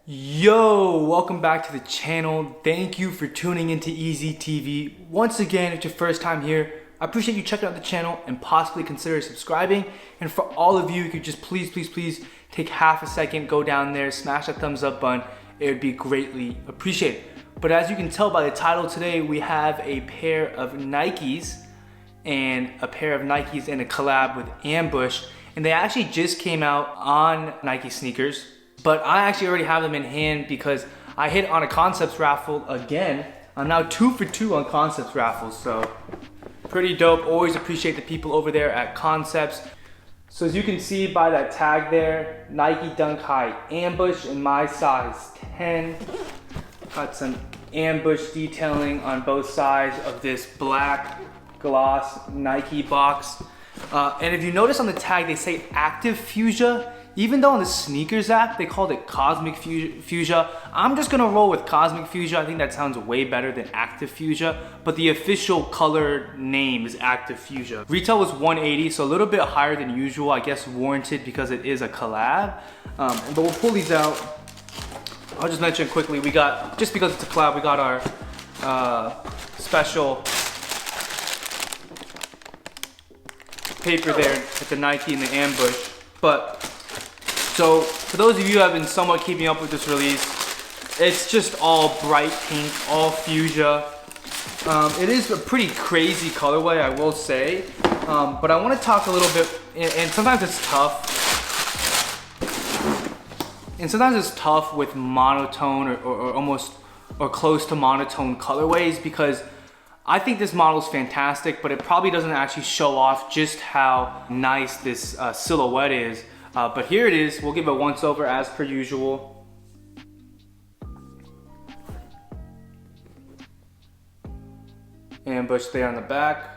Yo, welcome back to the channel. Thank you for tuning into Easy TV. Once again, if it's your first time here, I appreciate you checking out the channel and possibly consider subscribing. And for all of you, you could just please take half a second, go down there, smash that thumbs up button. It would be greatly appreciated. But as you can tell by the title today, we have a pair of Nikes and a collab with Ambush. And they actually just came out on Nike sneakers. But I actually already have them in hand because I hit on a concepts raffle again. I'm now 2 for 2 on concepts raffles, so pretty dope. Always appreciate the people over there at Concepts. So as you can see by that tag there, Nike Dunk High Ambush in my size 10. Got some Ambush detailing on both sides of this black gloss Nike box. And if you notice on the tag, they say Active Fuchsia. Even though on the sneakers app, they called it Cosmic Fuchsia, I'm just gonna roll with Cosmic Fuchsia. I think that sounds way better than Active Fuchsia, but the official color name is Active Fuchsia. Retail was $180, so a little bit higher than usual, I guess warranted because it is a collab. But we'll pull these out. I'll just mention quickly, we got, just because it's a collab, we got our special paper there with the Nike and the Ambush. So for those of you who have been somewhat keeping up with this release, it's just all bright pink, all fuchsia. It is a pretty crazy colorway, I will say. But I want to talk a little bit, and sometimes it's tough. And sometimes it's tough with monotone or almost or close to monotone colorways because I think this model is fantastic, but it probably doesn't actually show off just how nice this silhouette is. But here it is. We'll give it a once over as per usual. Ambush there on the back.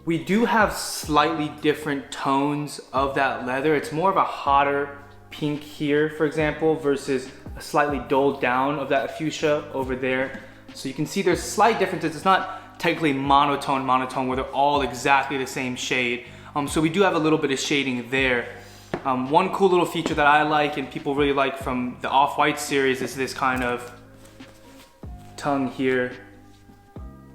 We do have slightly different tones of that leather. It's more of a hotter pink here, for example, versus a slightly dulled down of that fuchsia over there. So you can see there's slight differences. It's not technically monotone where they're all exactly the same shade. So we do have a little bit of shading there. One cool little feature that I like and people really like from the Off-White series is this kind of tongue here,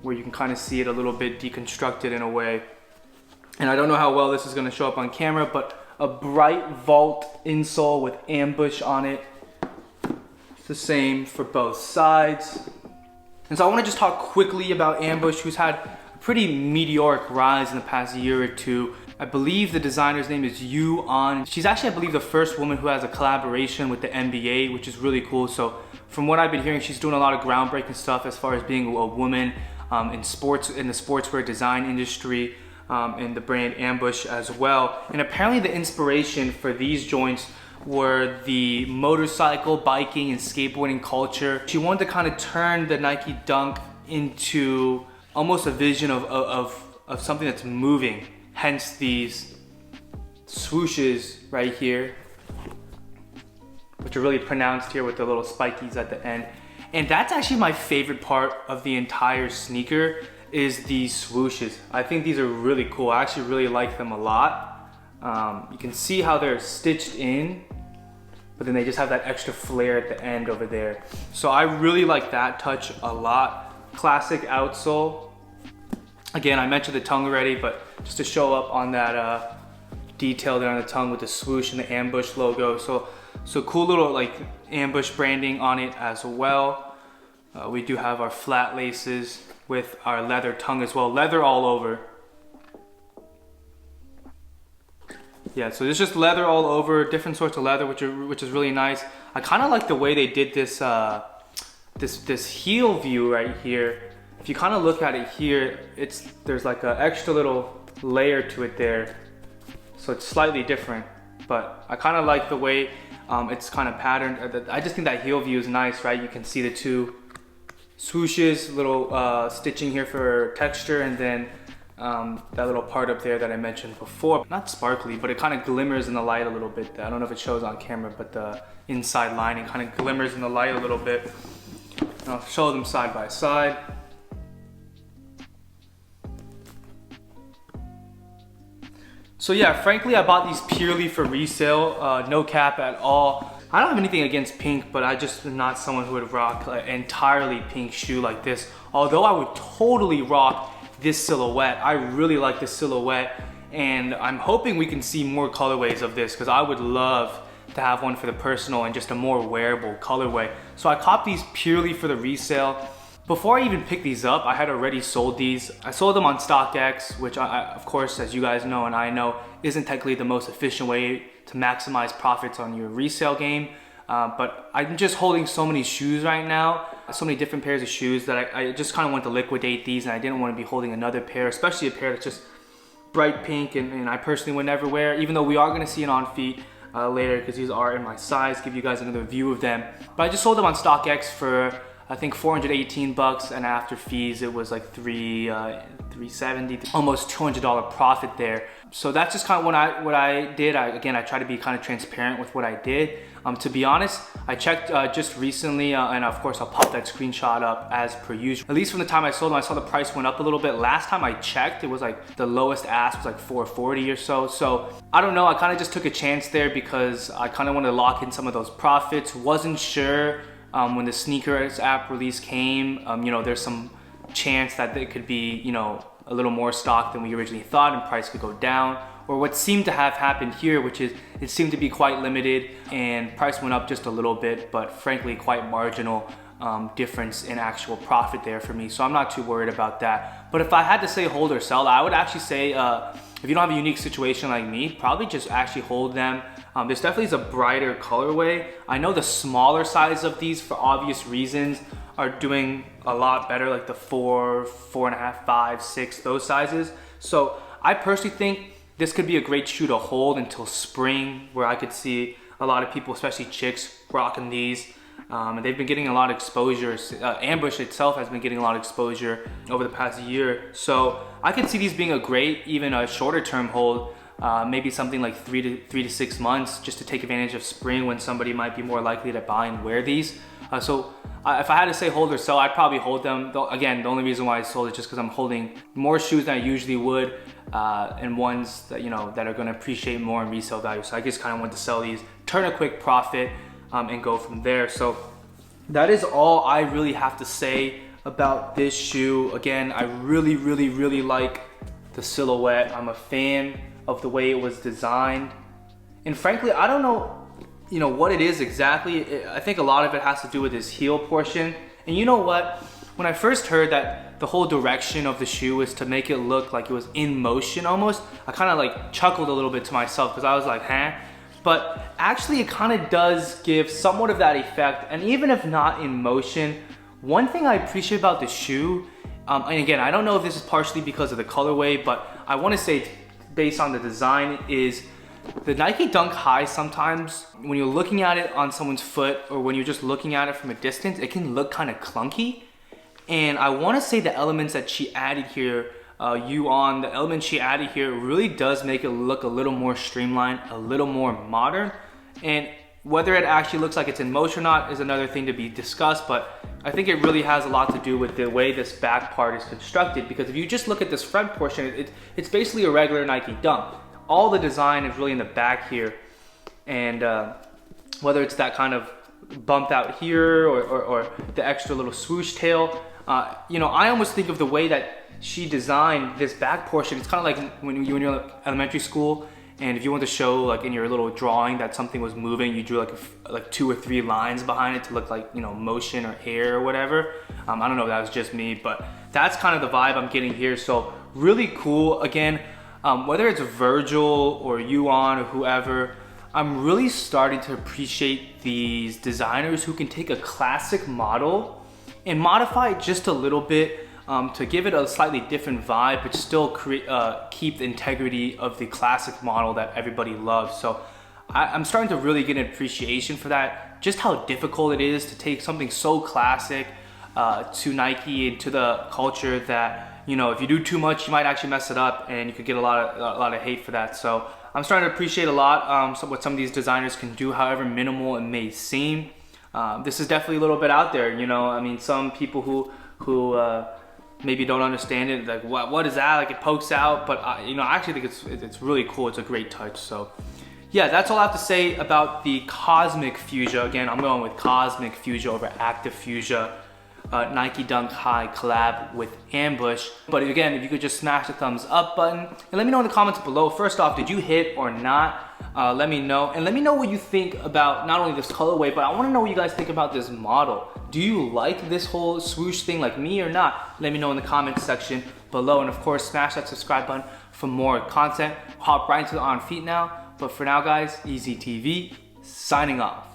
where you can kind of see it a little bit deconstructed in a way. And I don't know how well this is gonna show up on camera, but a bright vault insole with Ambush on it. It's the same for both sides. And so I wanna just talk quickly about Ambush, who's had a pretty meteoric rise in the past year or two. I believe the designer's name is Yoo Ahn. She's actually, I believe, the first woman who has a collaboration with the NBA, which is really cool. So from what I've been hearing, she's doing a lot of groundbreaking stuff as far as being a woman in the sportswear design industry, and the brand Ambush as well. And apparently the inspiration for these joints were the motorcycle, biking, and skateboarding culture. She wanted to kind of turn the Nike Dunk into almost a vision of something that's moving. Hence these swooshes right here, which are really pronounced here with the little spikies at the end. And that's actually my favorite part of the entire sneaker is these swooshes. I think these are really cool. I actually really like them a lot. You can see how they're stitched in, but then they just have that extra flare at the end over there. So I really like that touch a lot. Classic outsole. Again, I mentioned the tongue already, but just to show up on that detail there on the tongue with the swoosh and the Ambush logo. So cool little like Ambush branding on it as well. We do have our flat laces with our leather tongue as well. Leather all over. Yeah, so there's just leather all over, different sorts of leather, which is really nice. I kind of like the way they did this this heel view right here. If you kind of look at it here, there's like an extra little layer to it there, so it's slightly different. But I kind of like the way it's kind of patterned. I just think that heel view is nice, right? You can see the two swooshes, little stitching here for texture, and then that little part up there that I mentioned before. Not sparkly, but it kind of glimmers in the light a little bit. I don't know if it shows on camera, but the inside lining kind of glimmers in the light a little bit. I'll show them side by side. So yeah, frankly, I bought these purely for resale, no cap at all. I don't have anything against pink, but I just am not someone who would rock an entirely pink shoe like this. Although I would totally rock this silhouette. I really like this silhouette, and I'm hoping we can see more colorways of this because I would love to have one for the personal and just a more wearable colorway. So I copped these purely for the resale. Before I even picked these up, I had already sold these. I sold them on StockX, which of course, as you guys know and I know, isn't technically the most efficient way to maximize profits on your resale game. But I'm just holding so many shoes right now, so many different pairs of shoes that I just kind of want to liquidate these, and I didn't want to be holding another pair, especially a pair that's just bright pink and I personally would never wear, even though we are going to see it on feet later because these are in my size, give you guys another view of them. But I just sold them on StockX for I think 418 bucks, and after fees it was like 370, almost $200 profit there. So that's just kind of what I did. Again, I try to be kind of transparent with what I did. To be honest, I checked just recently, and of course I'll pop that screenshot up as per usual. At least from the time I sold them, I saw the price went up a little bit. Last time I checked, it was like the lowest ask was like 440 or so. So I don't know, I kind of just took a chance there because I kind of wanted to lock in some of those profits. Wasn't sure when the sneakers app release came, you know, there's some chance that it could be, you know, a little more stock than we originally thought and price could go down. Or what seemed to have happened here, which is it seemed to be quite limited and price went up just a little bit, but frankly quite marginal difference in actual profit there for me. So I'm not too worried about that. But if I had to say hold or sell, I would actually say if you don't have a unique situation like me, probably just actually hold them. This definitely is a brighter colorway. I know the smaller size of these, for obvious reasons, are doing a lot better, like the 4, 4.5, 5, 6, those sizes. So I personally think this could be a great shoe to hold until spring, where I could see a lot of people, especially chicks, rocking these. And they've been getting a lot of exposure. Ambush itself has been getting a lot of exposure over the past year. So I could see these being a great, even a shorter term hold, maybe something like 3 to 6 months, just to take advantage of spring when somebody might be more likely to buy and wear these. So if I had to say hold or sell, I'd probably hold them. Again, the only reason why I sold it is just because I'm holding more shoes than I usually would, and ones that, you know, that are going to appreciate more in resale value. So I just kind of want to sell these, turn a quick profit, and go from there. So that is all I really have to say about this shoe. Again, I really, really, really like the silhouette. I'm a fan of the way it was designed, and frankly, I don't know, you know, what it is exactly. I think a lot of it has to do with this heel portion. And you know what? When I first heard that the whole direction of the shoe was to make it look like it was in motion almost, I kind of like chuckled a little bit to myself because I was like, huh? But actually it kind of does give somewhat of that effect. And even if not in motion, one thing I appreciate about the shoe, and again, I don't know if this is partially because of the colorway, but I want to say based on the design, is the Nike Dunk High. Sometimes when you're looking at it on someone's foot, or when you're just looking at it from a distance, it can look kind of clunky. And I want to say the elements that she added here, Yoo Ahn, the elements she added here really does make it look a little more streamlined, a little more modern. And whether it actually looks like it's in motion or not is another thing to be discussed, but I think it really has a lot to do with the way this back part is constructed. Because if you just look at this front portion, it's basically a regular Nike Dunk. All the design is really in the back here, and whether it's that kind of bumped out here or the extra little swoosh tail, you know, I almost think of the way that she designed this back portion. It's kind of like when you're in elementary school, and if you want to show like in your little drawing that something was moving, you drew like 2 or 3 lines behind it to look like, you know, motion or air or whatever. I don't know if that was just me, but that's kind of the vibe I'm getting here. So really cool. Again, whether it's Virgil or Yoo Ahn or whoever, I'm really starting to appreciate these designers who can take a classic model and modify it just a little bit to give it a slightly different vibe, but still keep the integrity of the classic model that everybody loves. So I'm starting to really get an appreciation for that, just how difficult it is to take something so classic to Nike and to the culture that, you know, if you do too much, you might actually mess it up, and you could get a lot of hate for that. So I'm starting to appreciate a lot what some of these designers can do, however minimal it may seem. This is definitely a little bit out there, you know. I mean, some people who maybe don't understand it, like what is that? Like it pokes out, but you know, I actually think it's really cool. It's a great touch. So yeah, that's all I have to say about the Cosmic Fuchsia. Again, I'm going with Cosmic Fuchsia over Active Fuchsia. Nike Dunk High collab with Ambush. But again, if you could just smash the thumbs up button and let me know in the comments below. First off, did you hit or not? Let me know, and let me know what you think about not only this colorway, but I want to know what you guys think about this model. Do you like this whole swoosh thing like me or not? Let me know in the comments section below, and of course smash that subscribe button for more content. Hop right into the On Feet now, but for now guys, Easy TV signing off.